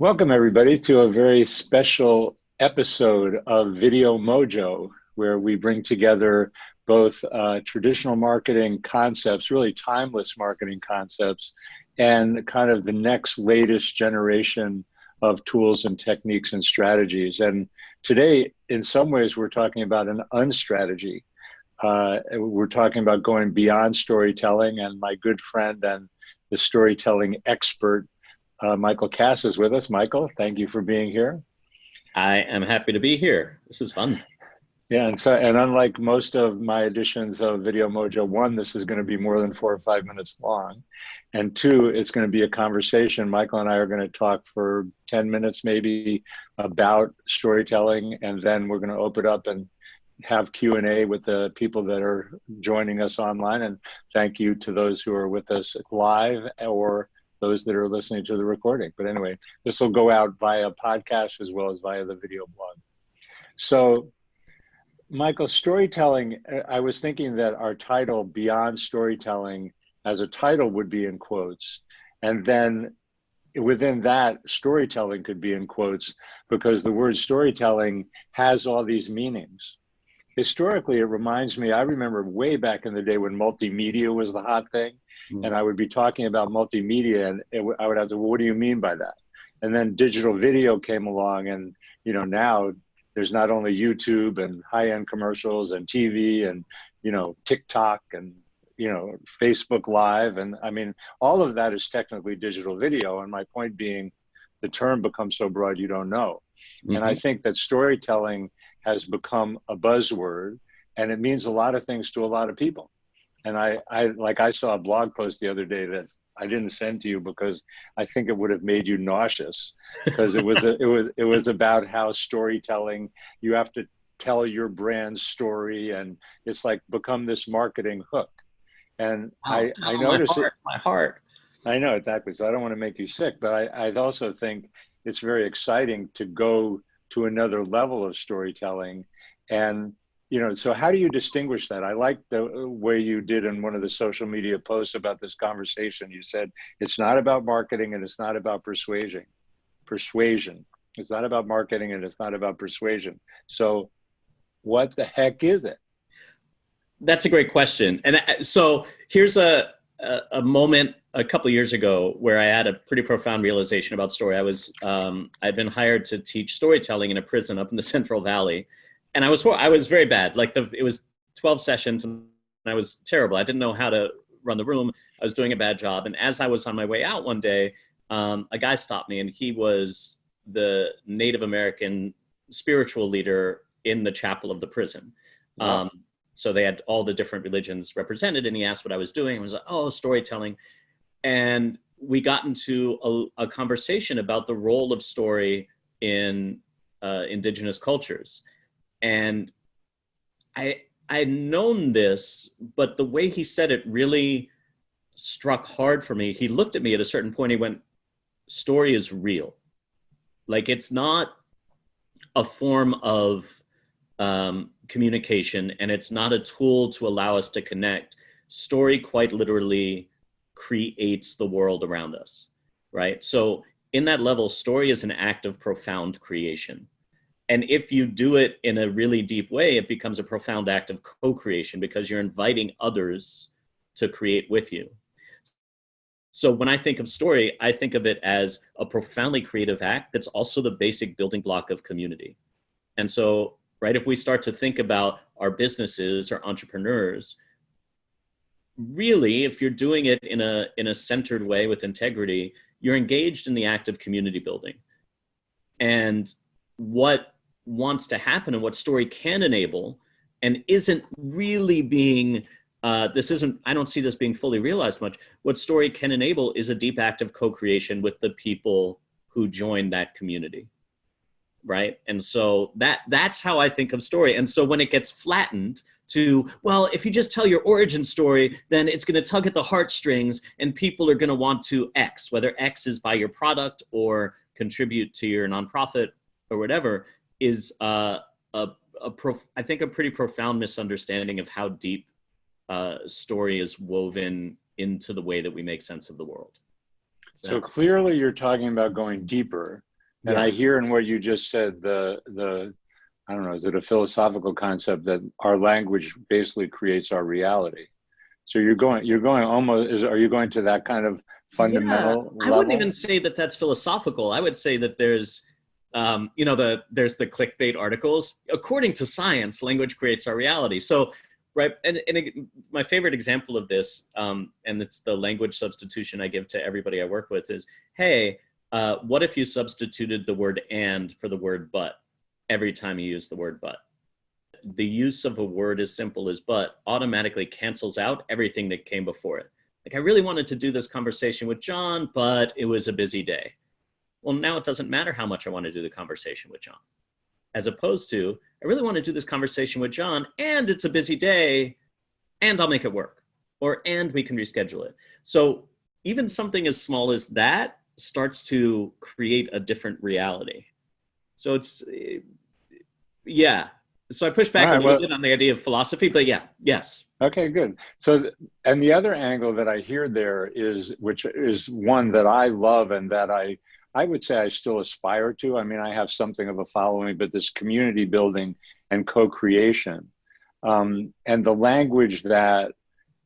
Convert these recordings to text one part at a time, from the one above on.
Welcome, everybody, to a very special episode of Video Mojo, where we bring together both traditional marketing concepts, really timeless marketing concepts, and kind of the next latest generation of tools and techniques and strategies. And today, in some ways, we're talking about an unstrategy. We're talking about going beyond storytelling, and my good friend and the storytelling expert, Michael Kass, is with us. Michael, thank you for being here. I am happy to be here. This is fun. Yeah, and unlike most of my editions of Video Mojo, one, this is going to be more than 4 or 5 minutes long, and two, it's going to be a conversation. Michael and I are going to talk for 10 minutes maybe about storytelling, and then we're going to open up and have Q&A with the people that are joining us online. And thank you to those who are with us live or those that are listening to the recording. But anyway, this will go out via podcast as well as via the video blog. So, Michael, storytelling, I was thinking that our title, Beyond Storytelling, as a title would be in quotes. And then within that, storytelling could be in quotes because the word storytelling has all these meanings. Historically, it reminds me, I remember way back in the day when multimedia was the hot thing, and I would be talking about multimedia, and I would have to, well, what do you mean by that? And then digital video came along, and now there's not only YouTube and high-end commercials and TV and TikTok and Facebook Live, and I mean all of that is technically digital video. And my point being, the term becomes so broad you don't know. And I think that storytelling has become a buzzword, and it means a lot of things to a lot of people. And I saw a blog post the other day that I didn't send to you because I think it would have made you nauseous, because it was about how storytelling, you have to tell your brand story, and it's like become this marketing hook. And Oh, I no, my notice it. heart, my heart. I know, exactly. So I don't want to make you sick, but I also think it's very exciting to go to another level of storytelling. And, so how do you distinguish that? I like the way you did in one of the social media posts about this conversation. You said, it's not about marketing and it's not about persuasion. It's not about marketing and it's not about persuasion. So what the heck is it? That's a great question. And so here's a moment a couple of years ago where I had a pretty profound realization about story. I'd been hired to teach storytelling in a prison up in the Central Valley, and I was very bad. It was 12 sessions, and I was terrible. I didn't know how to run the room. I was doing a bad job. And as I was on my way out one day, a guy stopped me, and he was the Native American spiritual leader in the chapel of the prison. Wow. So they had all the different religions represented, and he asked what I was doing. I was like, oh, storytelling. And we got into a conversation about the role of story in indigenous cultures. And I'd known this, but the way he said it really struck hard for me. He looked at me at a certain point. He went, story is real. Like, it's not a form of communication, and it's not a tool to allow us to connect. Story quite literally creates the world around us, right? So in that level, story is an act of profound creation. And if you do it in a really deep way, it becomes a profound act of co-creation because you're inviting others to create with you. So when I think of story, I think of it as a profoundly creative act that's also the basic building block of community. And so, right, if we start to think about our businesses or entrepreneurs, really, if you're doing it in a centered way with integrity, you're engaged in the act of community building. And what wants to happen and what story can enable, and isn't really being, I don't see this being fully realized much. What story can enable is a deep act of co-creation with the people who join that community. Right. And so that's how I think of story. And so when it gets flattened to, well, if you just tell your origin story, then it's going to tug at the heartstrings and people are going to want to X, whether X is buy your product or contribute to your nonprofit or whatever, is I think a pretty profound misunderstanding of how deep story is woven into the way that we make sense of the world. So clearly you're talking about going deeper. And Yeah. I hear in what you just said, I don't know, is it a philosophical concept that our language basically creates our reality? So you're going almost, are you going to that kind of Yeah, fundamental I wouldn't even level? say that that's philosophical. I would say that there's, there's the clickbait articles. According to science, language creates our reality. So, right, my favorite example of this, and it's the language substitution I give to everybody I work with, is, hey, what if you substituted the word "and" for the word "but" every time you use the word "but"? The use of a word as simple as "but" automatically cancels out everything that came before it. Like, I really wanted to do this conversation with John, but it was a busy day. Well, now it doesn't matter how much I want to do the conversation with John. As opposed to, I really want to do this conversation with John, and it's a busy day, and I'll make it work. Or, and we can reschedule it. So even something as small as that starts to create a different reality. So it's, yeah. So I push All back a right, little well, bit on the idea of philosophy, but yeah, yes. okay, good. So, and the other angle that I hear there is, which is one that I love and that I would say I still aspire to. I mean, I have something of a following, but this community building and co-creation, and the language that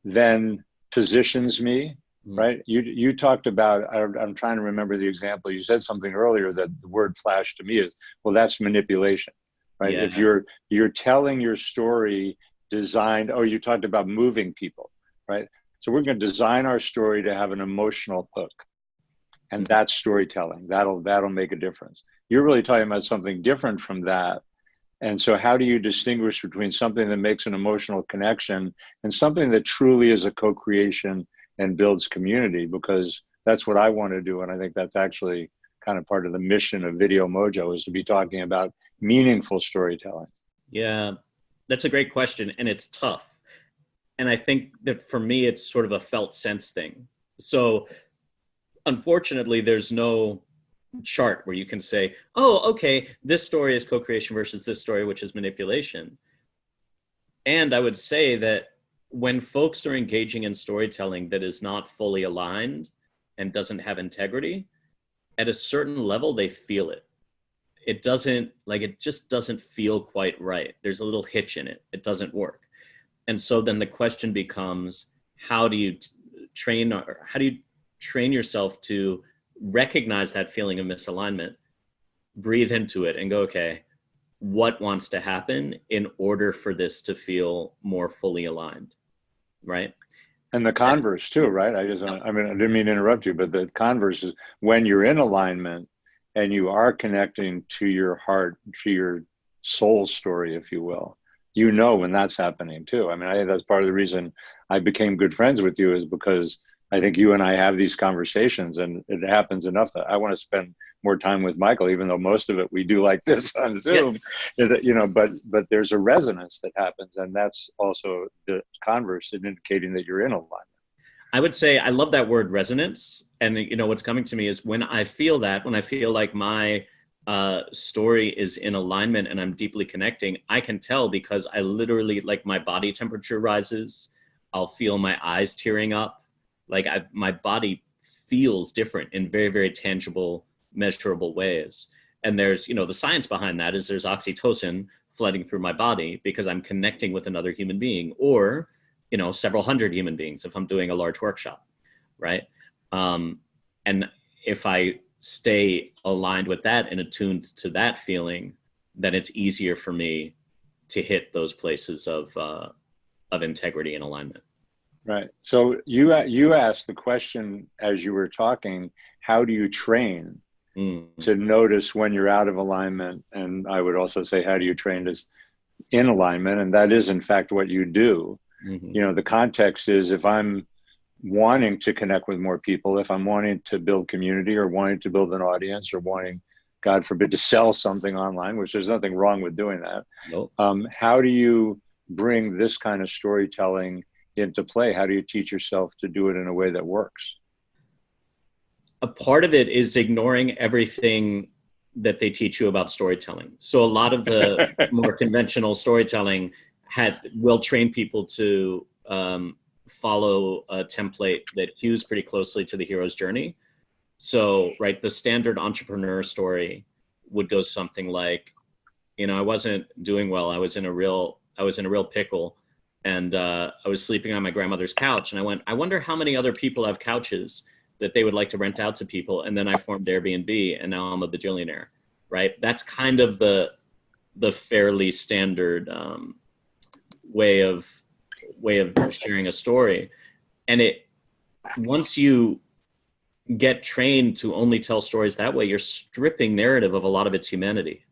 then positions me, Mm. right? You talked about, I'm trying to remember the example. You said something earlier that the word flashed to me is, well, that's manipulation, right? Yeah. If you're telling your story designed, oh, you talked about moving people, right? So we're going to design our story to have an emotional hook, and Mhm. that's storytelling. That'll make a difference. You're really talking about something different from that. And so how do you distinguish between something that makes an emotional connection and something that truly is a co-creation and builds community? Because that's what I want to do. And I think that's actually kind of part of the mission of Video Mojo, is to be talking about meaningful storytelling. Yeah, that's a great question, and it's tough. And I think that for me, it's sort of a felt sense thing. So unfortunately, there's no chart where you can say, oh, okay, this story is co-creation versus this story, which is manipulation. And I would say that when folks are engaging in storytelling that is not fully aligned and doesn't have integrity, at a certain level, they feel it. It doesn't, like, it just doesn't feel quite right. There's a little hitch in it. It doesn't work. And so then the question becomes, how do you train yourself to recognize that feeling of misalignment, breathe into it, and go, okay, what wants to happen in order for this to feel more fully aligned, right? And the converse too, right? I mean, I didn't mean to interrupt you, but the converse is when you're in alignment and you are connecting to your heart, to your soul story, if you will, you know when that's happening too. I mean, I think that's part of the reason I became good friends with you, is because I think you and I have these conversations, and it happens enough that I want to spend more time with Michael, even though most of it we do like this on Yeah. Zoom. Is that, but there's a resonance that happens, and that's also the converse in indicating that you're in alignment. I would say I love that word resonance. And what's coming to me is when I feel that, when I feel like my story is in alignment and I'm deeply connecting, I can tell because I literally, like, my body temperature rises. I'll feel my eyes tearing up. Like, my body feels different in very, very tangible, measurable ways. And there's, the science behind that is there's oxytocin flooding through my body because I'm connecting with another human being, or several hundred human beings if I'm doing a large workshop, right? And if I stay aligned with that and attuned to that feeling, then it's easier for me to hit those places of integrity and alignment. Right. So you asked the question as you were talking, how do you train Mm. to notice when you're out of alignment? And I would also say, how do you train to in alignment? And that is in fact what you do. Mm-hmm. The context is, if I'm wanting to connect with more people, if I'm wanting to build community or wanting to build an audience or wanting, God forbid, to sell something online, which there's nothing wrong with doing that. Nope. How do you bring this kind of storytelling into play? How do you teach yourself to do it in a way that works? A part of it is ignoring everything that they teach you about storytelling. So a lot of the more conventional storytelling will train people to follow a template that hews pretty closely to the hero's journey. So, right, the standard entrepreneur story would go something like, you know, I wasn't doing well. I was in a real pickle, and I was sleeping on my grandmother's couch. And I went, I wonder how many other people have couches that they would like to rent out to people. And then I formed Airbnb, and now I'm a bajillionaire, right? That's kind of the fairly standard way of sharing a story. And once you get trained to only tell stories that way, you're stripping narrative of a lot of its humanity,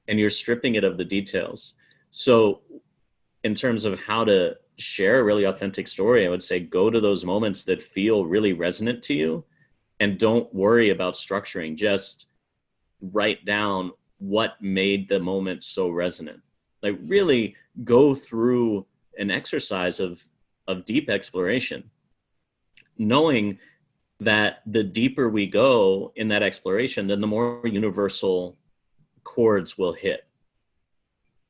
and you're stripping it of the details. So in terms of how to share a really authentic story, I would say go to those moments that feel really resonant to you, and don't worry about structuring. Just write down what made the moment so resonant. Like, really go through an exercise of deep exploration, knowing that the deeper we go in that exploration, then the more universal chords will hit,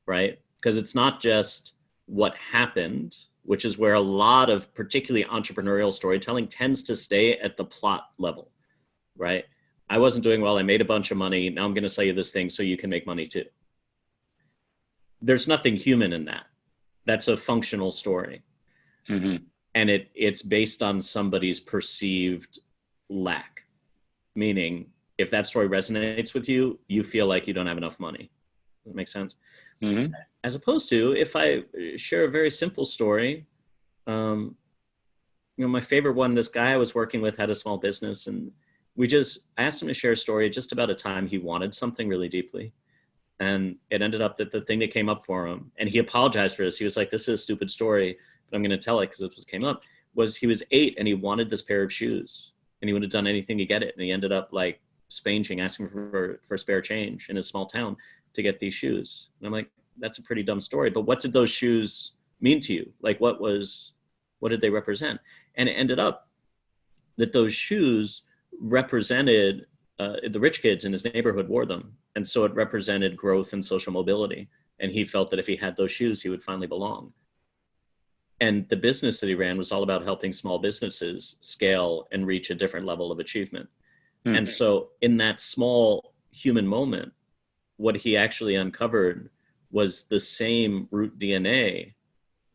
right? Because it's not just what happened, which is where a lot of particularly entrepreneurial storytelling tends to stay at the plot level, right? I wasn't doing well. I made a bunch of money. Now I'm going to sell you this thing so you can make money too. There's nothing human in that. That's a functional story. Mm-hmm. And it's based on somebody's perceived lack. Meaning, if that story resonates with you, you feel like you don't have enough money. Does that make sense? Mm-hmm. As opposed to, if I share a very simple story, you know, my favorite one, this guy I was working with had a small business, and I asked him to share a story just about a time he wanted something really deeply. And it ended up that the thing that came up for him, and he apologized for this. He was like, this is a stupid story, but I'm going to tell it because it's what came up, was he was 8 and he wanted this pair of shoes, and he would have done anything to get it. And he ended up like spanging, asking for spare change in his small town to get these shoes. And I'm like, that's a pretty dumb story, but what did those shoes mean to you? Like, what did they represent? And it ended up that those shoes represented the rich kids in his neighborhood wore them. And so it represented growth and social mobility. And he felt that if he had those shoes, he would finally belong. And the business that he ran was all about helping small businesses scale and reach a different level of achievement. Mm-hmm. And so in that small human moment, what he actually uncovered was the same root DNA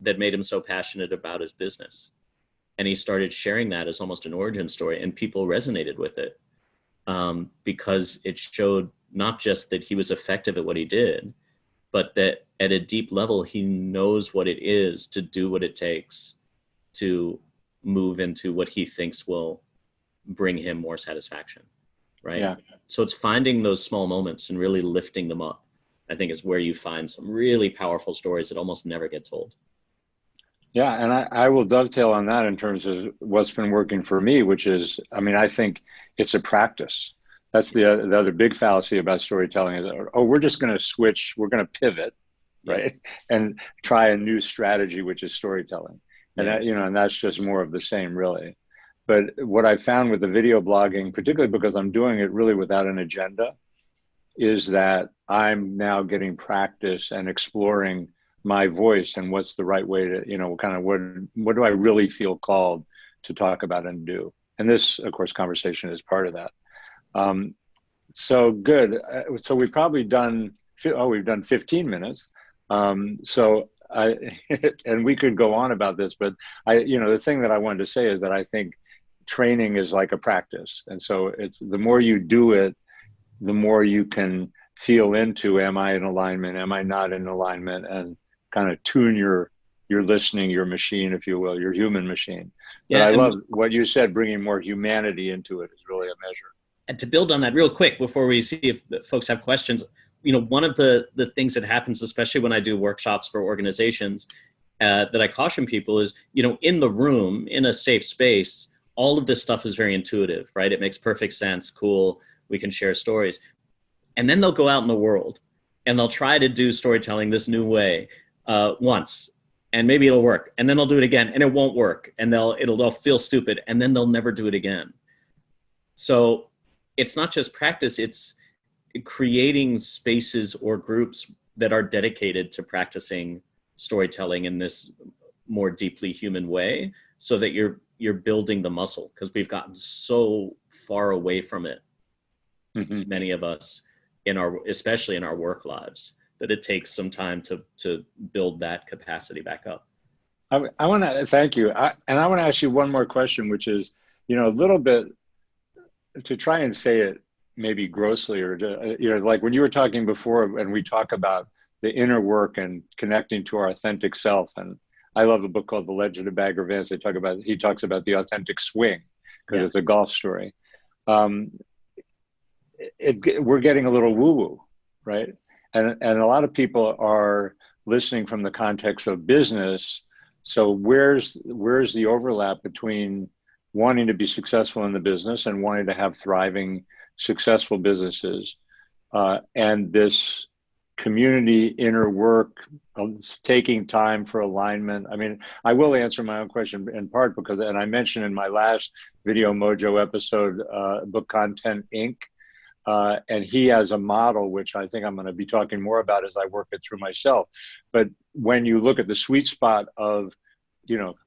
that made him so passionate about his business. And he started sharing that as almost an origin story, and people resonated with it because it showed not just that he was effective at what he did, but that at a deep level, he knows what it is to do what it takes to move into what he thinks will bring him more satisfaction, right? Yeah. So it's finding those small moments and really lifting them up, I think, is where you find some really powerful stories that almost never get told. Yeah, and I will dovetail on that in terms of what's been working for me, which is, I mean, I think it's a practice. That's the other big fallacy about storytelling is, oh, we're just going to switch, we're going to pivot, right? And try a new strategy, which is storytelling. And that, you know, and that's just more of the same, really. But what I found with the video blogging, particularly because I'm doing it really without an agenda, is that I'm now getting practice and exploring my voice and what's the right way to, you know, kind of what do I really feel called to talk about and do. And this, of course, conversation is part of that. So good. So we've probably done, we've done 15 minutes. And we could go on about this, but you know, the thing that I wanted to say is that I think training is like a practice. And so it's the more you do it, the more you can feel into, am I in alignment? Am I not in alignment? And kind of tune your listening, your machine, if you will, your human machine. Yeah, but I love what you said, bringing more humanity into it is really a measure. And to build on that real quick before we see if folks have questions, you know, one of the things that happens, especially when I do workshops for organizations, that I caution people is, you know, in the room, in a safe space, all of this stuff is very intuitive, right? It makes perfect sense, cool, we can share stories. And then they'll go out in the world and they'll try to do storytelling this new way once, and maybe it'll work. And then they'll do it again and it won't work. And they'll feel stupid, and then they'll never do it again. So it's not just practice, it's creating spaces or groups that are dedicated to practicing storytelling in this more deeply human way, so that you're building the muscle, because we've gotten so far away from it, Mm-hmm. many of us, especially in our work lives, that it takes some time to build that capacity back up. I want to thank you. And I want to ask you one more question, which is, a little bit to try and say it maybe grossly, or like when you were talking before, and we talk about the inner work and connecting to our authentic self. And I love a book called The Legend of Bagger Vance. He talks about the authentic swing, because it's a golf story. We're getting a little woo-woo, right? And a lot of people are listening from the context of business. So where's the overlap between wanting to be successful in the business and wanting to have thriving, successful businesses, and this community inner work of taking time for alignment? I mean, I will answer my own question in part because, and I mentioned in my last Video Mojo episode, Book Content Inc., and he has a model, which I think I'm going to be talking more about as I work it through myself. But when you look at the sweet spot of,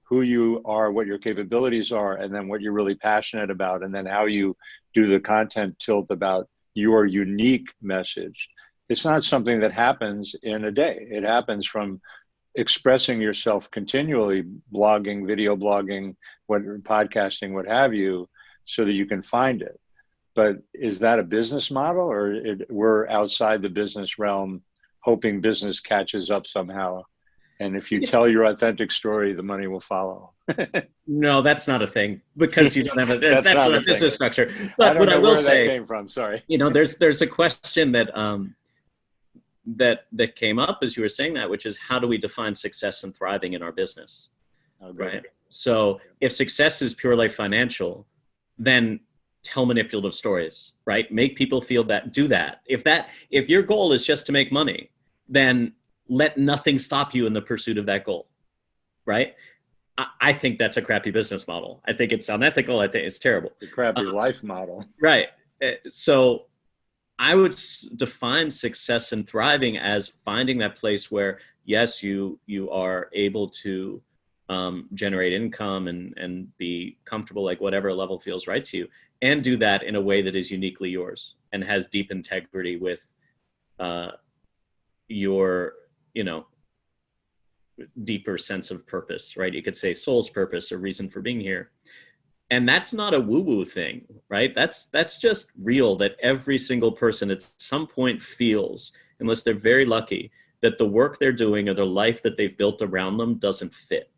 who you are, what your capabilities are, and then what you're really passionate about, and then how you do the content tilt about your unique message, it's not something that happens in a day. It happens from expressing yourself continually, blogging, video blogging, podcasting, what have you, so that you can find it. But is that a business model, or we're outside the business realm, hoping business catches up somehow? And if you tell your authentic story, the money will follow. No, that's not a thing, because you don't have that's not a business structure. But what I will say, that came from. Sorry. There's a question that that came up as you were saying that, which is, how do we define success and thriving in our business? Right. So if success is purely financial, then tell manipulative stories, right? Make people feel that, do that. If your goal is just to make money, then let nothing stop you in the pursuit of that goal, right? I think that's a crappy business model. I think it's unethical. I think it's terrible. A crappy life model. Right. So I would define success and thriving as finding that place where, yes, you are able to generate income and be comfortable, like whatever level feels right to you, and do that in a way that is uniquely yours and has deep integrity with your, deeper sense of purpose, right? You could say soul's purpose or reason for being here. And that's not a woo-woo thing, right? That's just real, that every single person at some point feels, unless they're very lucky, that the work they're doing or the life that they've built around them doesn't fit.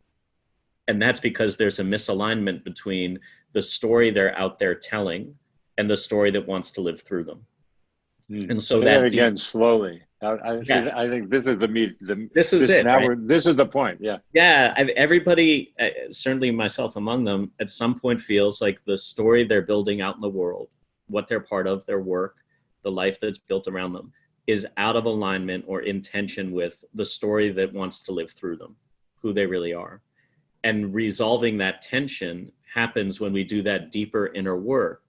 And that's because there's a misalignment between the story they're out there telling and the story that wants to live through them. And so say that again slowly. I think this is the meat. This is it. Now right? This is the point. Yeah. Yeah. Everybody, certainly myself among them, at some point feels like the story they're building out in the world, what they're part of, their work, the life that's built around them, is out of alignment or in tension with the story that wants to live through them, who they really are. And resolving that tension happens when we do that deeper inner work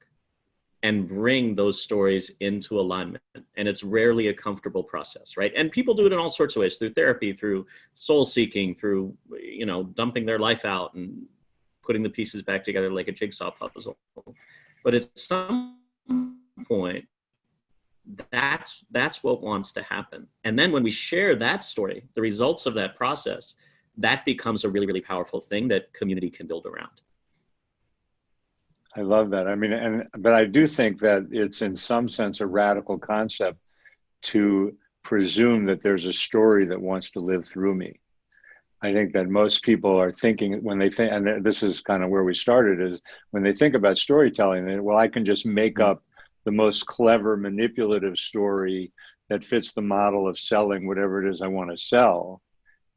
and bring those stories into alignment. And it's rarely a comfortable process, right? And people do it in all sorts of ways, through therapy, through soul seeking, through, dumping their life out and putting the pieces back together like a jigsaw puzzle. But at some point, that's what wants to happen. And then when we share that story, the results of that process, that becomes a really, really powerful thing that community can build around. I love that. I mean, but I do think that it's in some sense a radical concept to presume that there's a story that wants to live through me. I think that most people are thinking, when they think, and this is kind of where we started, is when they think about storytelling, well, I can just make up the most clever, manipulative story that fits the model of selling whatever it is I want to sell,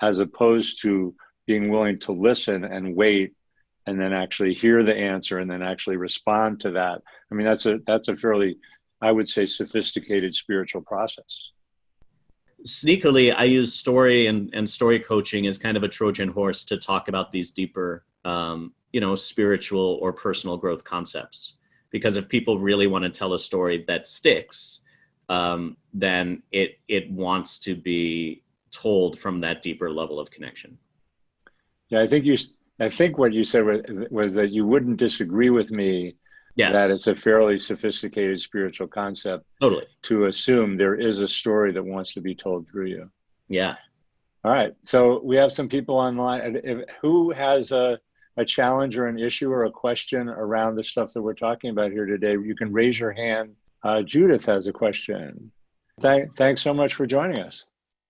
as opposed to being willing to listen and wait and then actually hear the answer and then actually respond to that. I mean, that's a fairly, I would say, sophisticated spiritual process. Sneakily, I use story and story coaching as kind of a Trojan horse to talk about these deeper, spiritual or personal growth concepts. Because if people really want to tell a story that sticks, then it wants to be told from that deeper level of connection. Yeah, I think what you said was that you wouldn't disagree with me that Yes, it's a fairly sophisticated spiritual concept totally. to assume there is a story that wants to be told through you. Yeah. All right. So we have some people online. Who has a challenge or an issue or a question around the stuff that we're talking about here today? You can raise your hand. Judith has a question. Thanks so much for joining us.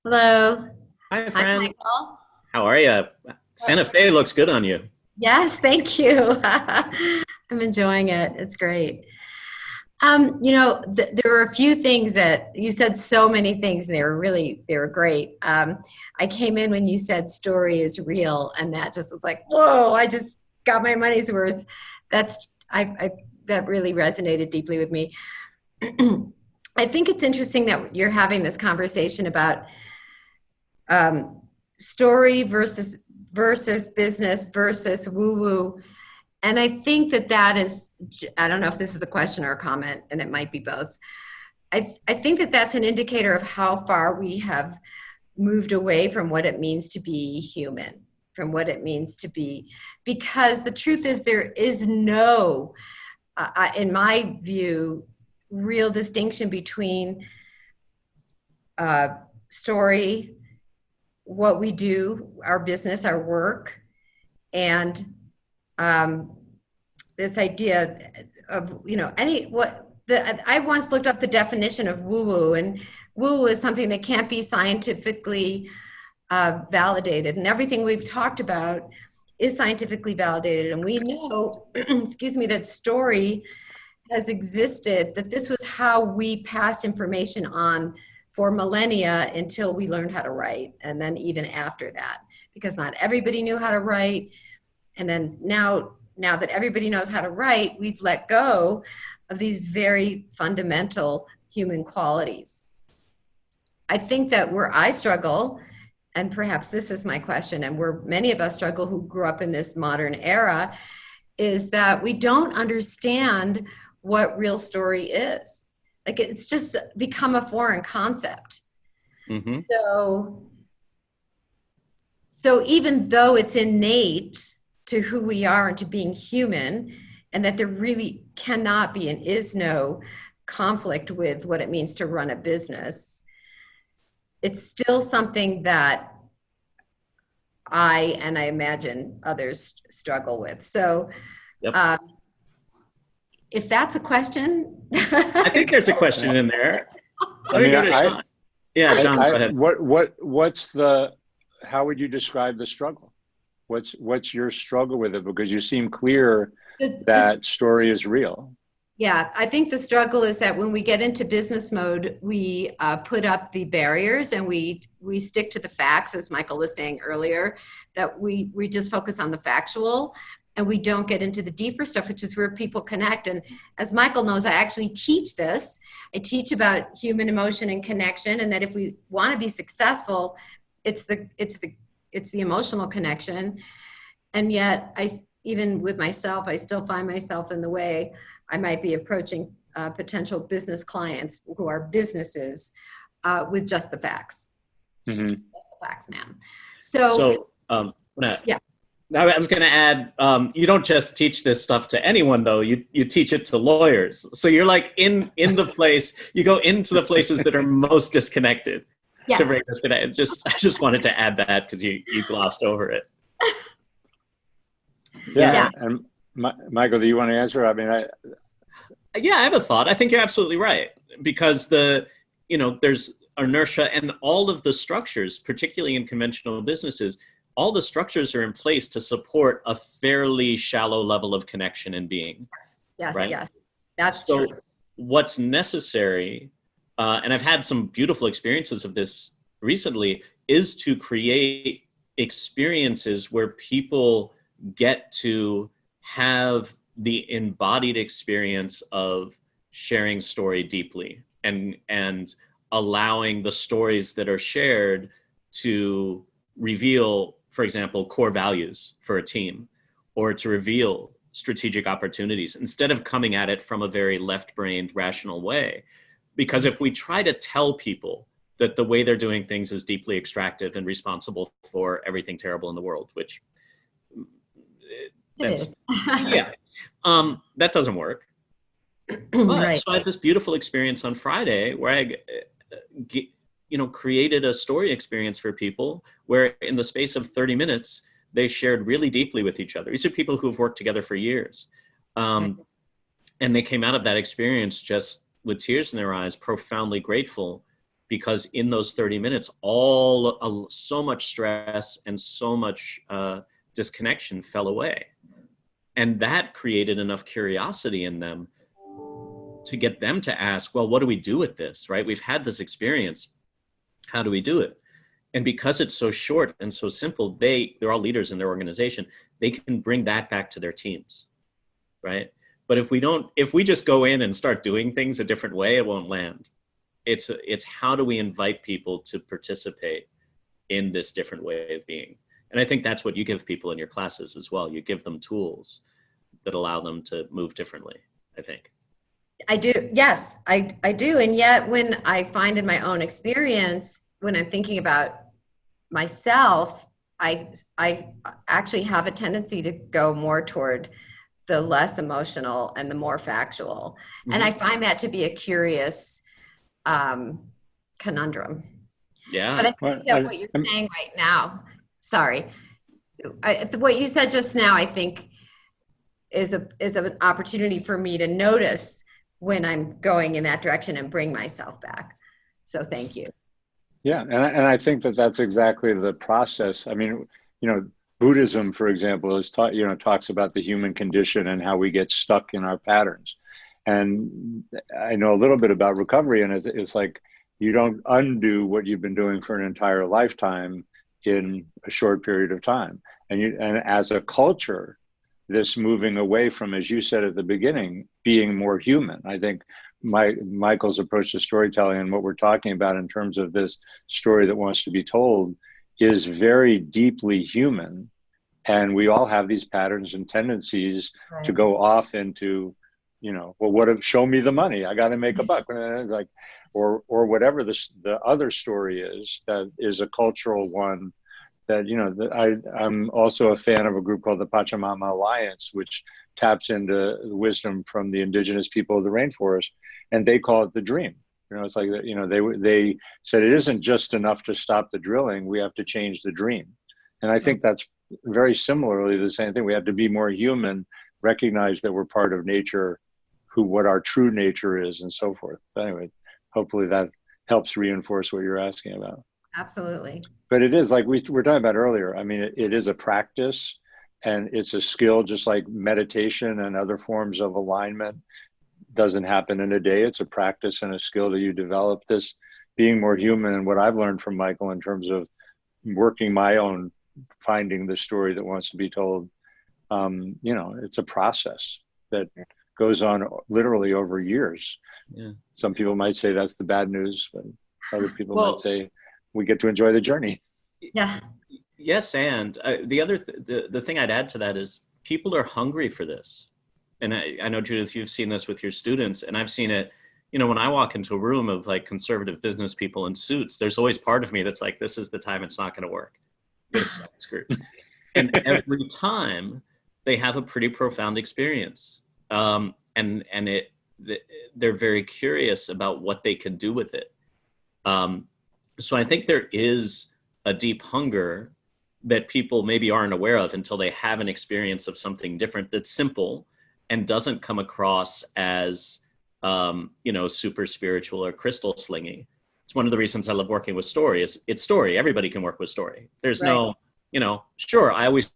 Hello. Hi, Hi, friend. Michael. How are you? Santa Fe looks good on you. Yes, thank you. I'm enjoying it. It's great. There were a few things that you said, so many things, and they were great. I came in when you said story is real, and that just was like, whoa, I just got my money's worth. That really resonated deeply with me. I think it's interesting that you're having this conversation about story versus business versus woo-woo. And I think that is, I don't know if this is a question or a comment, and it might be both. I think that that's an indicator of how far we have moved away from what it means to be human, from what it means to be, because the truth is there is no, in my view, real distinction between story, what we do, our business, our work, and this idea of, I once looked up the definition of woo-woo, and woo-woo is something that can't be scientifically validated, and everything we've talked about is scientifically validated, and we know, excuse me, that story has existed, that this was how we passed information on for millennia until we learned how to write, and then even after that, because not everybody knew how to write. And then now that everybody knows how to write, we've let go of these very fundamental human qualities. I think that where I struggle, and perhaps this is my question, and where many of us struggle who grew up in this modern era, is that we don't understand what real story is. Like, it's just become a foreign concept. Mm-hmm. So even though it's innate to who we are and to being human, and that there really cannot be and is no conflict with what it means to run a business, it's still something that I imagine others struggle with. So yep. If that's a question. I think there's a question in there. John. Go ahead. What's how would you describe the struggle? What's your struggle with it? Because you seem clear that story is real. Yeah, I think the struggle is that when we get into business mode, we put up the barriers, and we stick to the facts, as Michael was saying earlier, that we just focus on the factual, and we don't get into the deeper stuff, which is where people connect. And as Michael knows, I actually teach this. I teach about human emotion and connection, and that if we want to be successful, it's the emotional connection. And yet, even with myself, I still find myself in the way. I might be approaching potential business clients who are businesses with just the facts. Mm-hmm. Just the facts, ma'am. Yeah. I was going to add, you don't just teach this stuff to anyone, though. You teach it to lawyers. So you're like in the place, you go into the places that are most disconnected. Yes. To bring this I just wanted to add that because you glossed over it. Yeah. And Michael, do you want to answer? I mean, I have a thought. I think you're absolutely right, because there's inertia, and all of the structures, particularly in conventional businesses, all the structures are in place to support a fairly shallow level of connection and being. Yes, right? Yes. That's so true. What's necessary, and I've had some beautiful experiences of this recently, is to create experiences where people get to have the embodied experience of sharing story deeply, and allowing the stories that are shared to reveal, for example, core values for a team, or to reveal strategic opportunities, instead of coming at it from a very left-brained, rational way. Because if we try to tell people that the way they're doing things is deeply extractive and responsible for everything terrible in the world, which it is. that doesn't work. But Right. so I had this beautiful experience on Friday where I, created a story experience for people where in the space of 30 minutes, they shared really deeply with each other. These are people who've worked together for years. Right. And they came out of that experience just with tears in their eyes, profoundly grateful, because in those 30 minutes, so much stress and so much disconnection fell away. And that created enough curiosity in them to get them to ask, well, what do we do with this, right? We've had this experience. How do we do it? And because it's so short and so simple, they're all leaders in their organization. They can bring that back to their teams, right? But if we just go in and start doing things a different way, it won't land. It's how do we invite people to participate in this different way of being? And I think that's what you give people in your classes as well. You give them tools that allow them to move differently, I think. I do. Yes, I do. And yet when I find in my own experience, when I'm thinking about myself, I actually have a tendency to go more toward the less emotional and the more factual. Mm-hmm. And I find that to be a curious conundrum. Yeah. But I think that what you're saying right now, sorry, what you said just now, I think is an opportunity for me to notice when I'm going in that direction and bring myself back. So thank you. Yeah, and I think that that's exactly the process. I mean, Buddhism, for example, is talks about the human condition and how we get stuck in our patterns. And I know a little bit about recovery, and it's like you don't undo what you've been doing for an entire lifetime in a short period of time. And as a culture, this moving away from, as you said at the beginning, being more human. I think Michael's approach to storytelling and what we're talking about in terms of this story that wants to be told is very deeply human. And we all have these patterns and tendencies to go off into, show me the money. I got to make a buck. Like, or whatever the other story is that is a cultural one. That I'm also a fan of a group called the Pachamama Alliance, which taps into wisdom from the indigenous people of the rainforest, and they call it the dream. It's like that. They said it isn't just enough to stop the drilling; we have to change the dream. And I think that's very similarly the same thing. We have to be more human, recognize that we're part of nature, what our true nature is, and so forth. But anyway, hopefully that helps reinforce what you're asking about. Absolutely. But it is like we were talking about earlier. I mean, it is a practice and it's a skill, just like meditation and other forms of alignment doesn't happen in a day. It's a practice and a skill that you develop. This being more human, and what I've learned from Michael in terms of working my own, finding the story that wants to be told, it's a process that goes on literally over years. Yeah. Some people might say that's the bad news, but other people might say we get to enjoy the journey. Yeah. Yes, and the thing I'd add to that is people are hungry for this. And I know, Judith, you've seen this with your students, and I've seen it, when I walk into a room of like conservative business people in suits, there's always part of me that's like, this is the time it's not going to work. It's screwed. And every time they have a pretty profound experience. And they're very curious about what they can do with it. So I think there is a deep hunger that people maybe aren't aware of until they have an experience of something different that's simple and doesn't come across as, super spiritual or crystal slinging. It's one of the reasons I love working with story. It's story. Everybody can work with story. There's no, sure, I always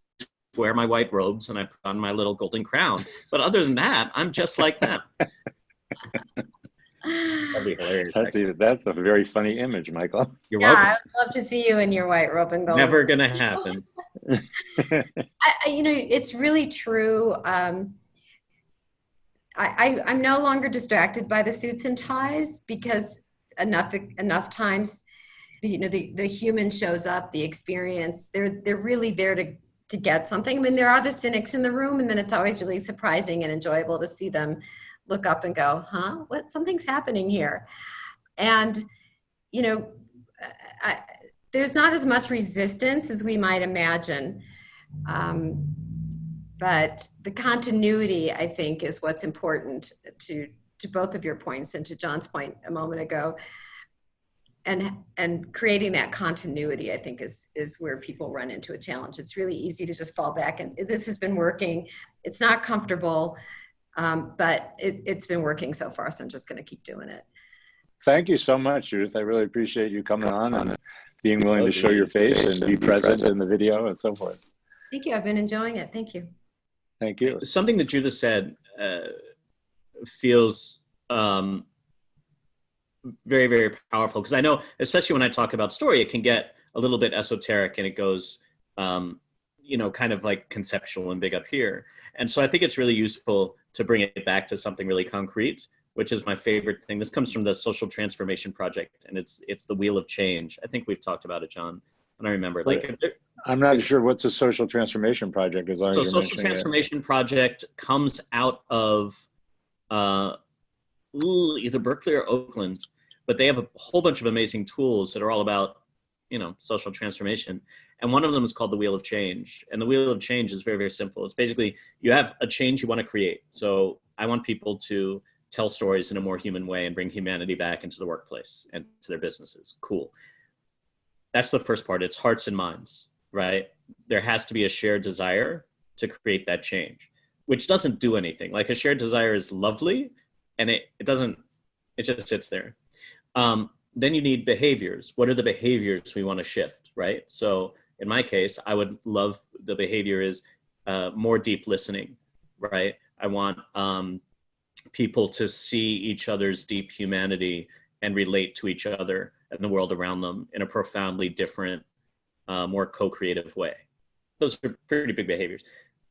wear my white robes and I put on my little golden crown. But other than that, I'm just like them. That'd be hilarious. That's a very funny image, Michael. You're welcome. I would love to see you in your white robe and gold. Never gonna happen. It's really true. I'm no longer distracted by the suits and ties because enough times, the human shows up, the experience. They're really there to get something. I mean, there are the cynics in the room, and then it's always really surprising and enjoyable to see them look up and go, huh, something's happening here. And, there's not as much resistance as we might imagine. But the continuity, I think, is what's important to to both of your points and to John's point a moment ago. And creating that continuity, I think, is where people run into a challenge. It's really easy to just fall back, and this has been working. It's not comfortable, but it's been working so far, so I'm just going to keep doing it. Thank you so much, Judith. I really appreciate you coming on and being willing to show your face and be present in the video and so forth. Thank you. I've been enjoying it. Thank you. Thank you. Something that Judith said feels very, very powerful, because I know, especially when I talk about story, it can get a little bit esoteric and it goes, you know, kind of like conceptual and big up here. And so I think it's really useful to bring it back to something really concrete, which is my favorite thing. This comes from the Social Transformation Project, and it's the Wheel of Change. I think we've talked about it, John, and I remember. Like, I'm not sure what's a Social Transformation Project. As long as you're Social Transformation Project comes out of either Berkeley or Oakland, but they have a whole bunch of amazing tools that are all about, you know, social transformation. And one of them is called the Wheel of Change. And the Wheel of Change is very, very simple. It's basically, you have a change you want to create. So I want people to tell stories in a more human way and bring humanity back into the workplace and to their businesses. Cool. That's the first part. It's hearts and minds, right? There has to be a shared desire to create that change, which doesn't do anything. Like, a shared desire is lovely, and it just sits there. Then you need behaviors. What are the behaviors we want to shift, right? So in my case, I would love, the behavior is more deep listening, right? I want people to see each other's deep humanity and relate to each other and the world around them in a profoundly different, more co-creative way. Those are pretty big behaviors.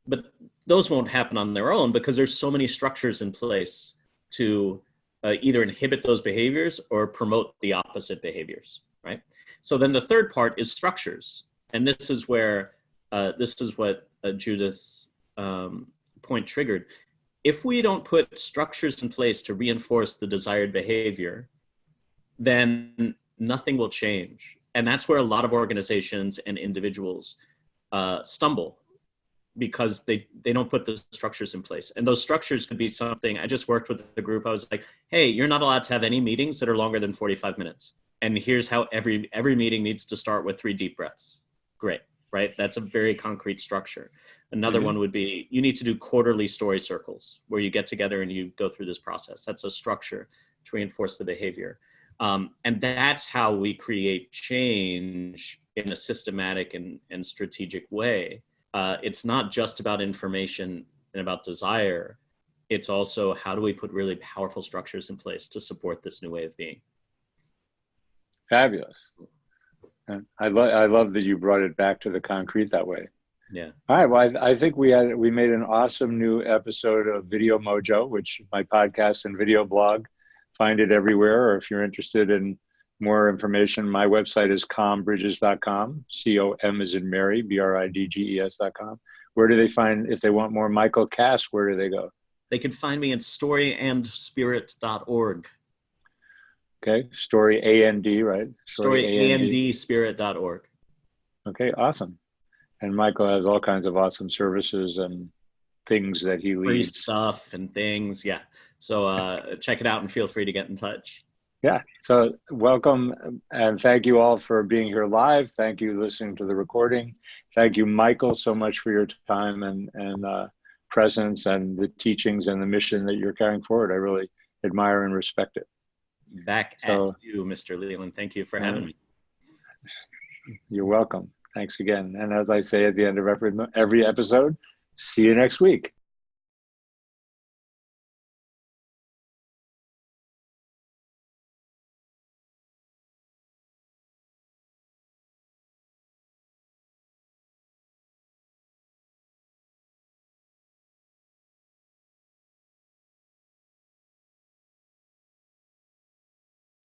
But those won't happen on their own, because there's so many structures in place to either inhibit those behaviors or promote the opposite behaviors, right? So then the third part is structures. And this is where, this is what Judith's point triggered. If we don't put structures in place to reinforce the desired behavior, then nothing will change. And that's where a lot of organizations and individuals stumble, because they don't put the structures in place. And those structures could be something. I just worked with the group. I was like, hey, you're not allowed to have any meetings that are longer than 45 minutes. And here's how every meeting needs to start with 3 deep breaths. Great, right? That's a very concrete structure. Another one would be, you need to do quarterly story circles where you get together and you go through this process. That's a structure to reinforce the behavior. And that's how we create change in a systematic and strategic way. It's not just about information and about desire. It's also, how do we put really powerful structures in place to support this new way of being? Fabulous. And I love that you brought it back to the concrete that way. Yeah. All right. Well, I think we made an awesome new episode of Video Mojo, which is my podcast and video blog. Find it everywhere. Or if you're interested in more information, my website is combridges.com, C-O-M as in Mary, B-R-I-D-G-E-S.com. Where do they find, if they want more Michael Kass, where do they go? They can find me at storyandspirit.org. Okay, story A-N-D, right? Storyandspirit.org. Okay, awesome. And Michael has all kinds of awesome services and things that he leads. Free stuff and things, yeah. So check it out and feel free to get in touch. Yeah, so welcome and thank you all for being here live. Thank you listening to the recording. Thank you, Michael, so much for your time and presence and the teachings and the mission that you're carrying forward. I really admire and respect it. Back at you, Mr. Leland. Thank you for having me. You're welcome. Thanks again. And as I say at the end of every episode, see you next week.